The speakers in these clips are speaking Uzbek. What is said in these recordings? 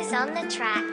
Days on the track.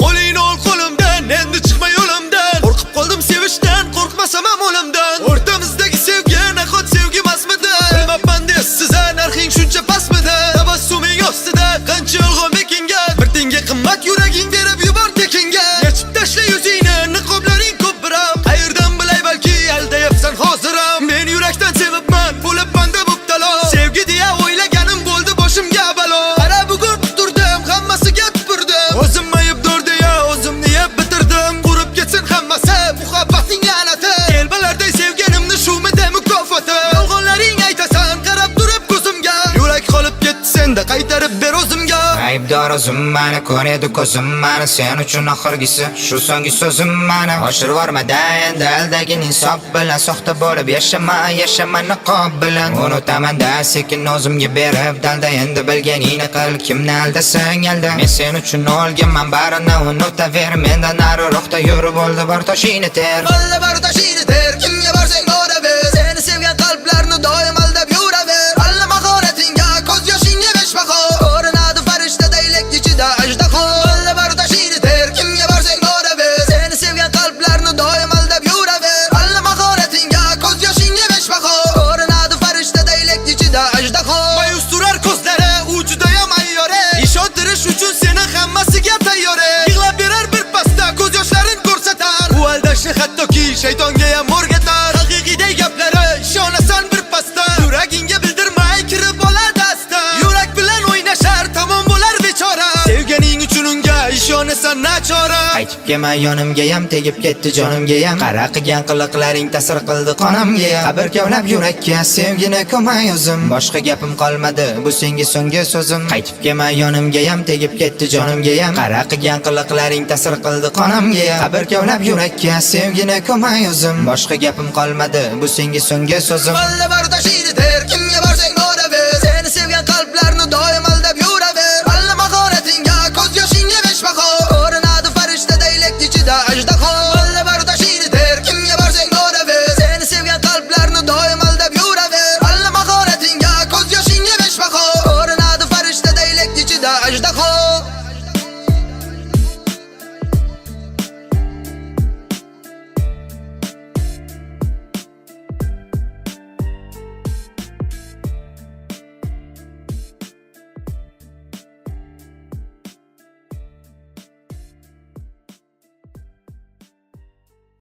Qo'lingni ol qo'limdan, endi chiqma yo'limdan. Qo'rqib qoldim sevishdan, qo'rqmasam ham o'limdan. O'rtamizdagi sevgi nahot sevgi emasmidi? Bilmabman deysiz-a, narxing shuncha pastmidi? Tabassuming ostida qancha yolg'on bekingan. Bir tenga qimmat yuraging berib yubor tekinga. Yechib tashla yuzingni, niqoblaring ko'p biram. Qayerdan bilay balki aldayapsan hozir ham. Men yurakdan sevibman, bo'libman-da mubtalo. Sevgi deya o'ylaganim bo'ldi boshimga balo. Qara bugun quturdim, hammasiga tupurdim. O'zim aybdor deya o'zimni yeb bitirdim. Qurib ketsin hammasi muhabbatning la'nati. Elbalarday sevganimni shumida mukofoti. Yolg'onlaring aytasan, qarab turib ko'zimga. Yurak qolib ketdi senda, qaytarib ber o'zimga. Aybdor o'zim mani, ko'radi ko'zim mani. Sen uchun oxirgisi shu so'nggi so'zim mani. Oshirvormada endi aldagin insof bilan. Soxta bo'lib yashama niqob bilan. Unutaman-da sekin o'zimga berib dalda. Endi bilganingni qil, kimni aldasang alda. Men sen uchun o'lganman, barini unutaver. Mendan nariroqda yurib bo'ldi bor toshingni ter. Valla bar toshingni ter, kimga borsang boraver. Seni sevgan qalblarni doim aldab yuraver. Alla mahoratingga, ko'z yoshingga besh baho. Ko'rinadi farishtadaylek ichida ajdaho. Valla bar toshingni ter, kimga borsang boraver. Seni sevgan qalblarni doim aldab yuraver. Alla mahoratingga, ko'z yoshingga besh baho. Ko'rinadi farishtadaylek ichida ajdaho. Mayus turar ko'zlari, u judayam ayyore. Ishontirish uchun seni hammasiga tayyore. Yig'lab berar bir pasta, ko'z yoshlarin ko'rsatar. Bu aldashni hattoki shaytonga ham o'rgatar. Haqiqiy gaplari ishonasan bir pasta. Yuragingga bildirmay kirib oladi asta. Yurak bilan o'ynashar, tamom bo'lar bechora. Sevganing uchun unga ishonasan nachora. Qaytib kelma yonimga ham, tegib ketdi jonimga ham. Qara qilgan qiliqlaring ta'sir qildi qonimga ham. Qabr kavlab yurakka sevgini ko'may o'zim. Boshqa gapim qolmadi, bu senga so'nggi so'zim. Qaytib kelma yonimga ham, tegib ketdi jonimga ham. Qara qilgan qiliqlaring ta'sir qildi qonimga ham. Qabr kavlab yurakka sevgini ko'may o'zim. Boshqa gapim qolmadi, bu senga so'nggi so'zim. Valla bar toshingni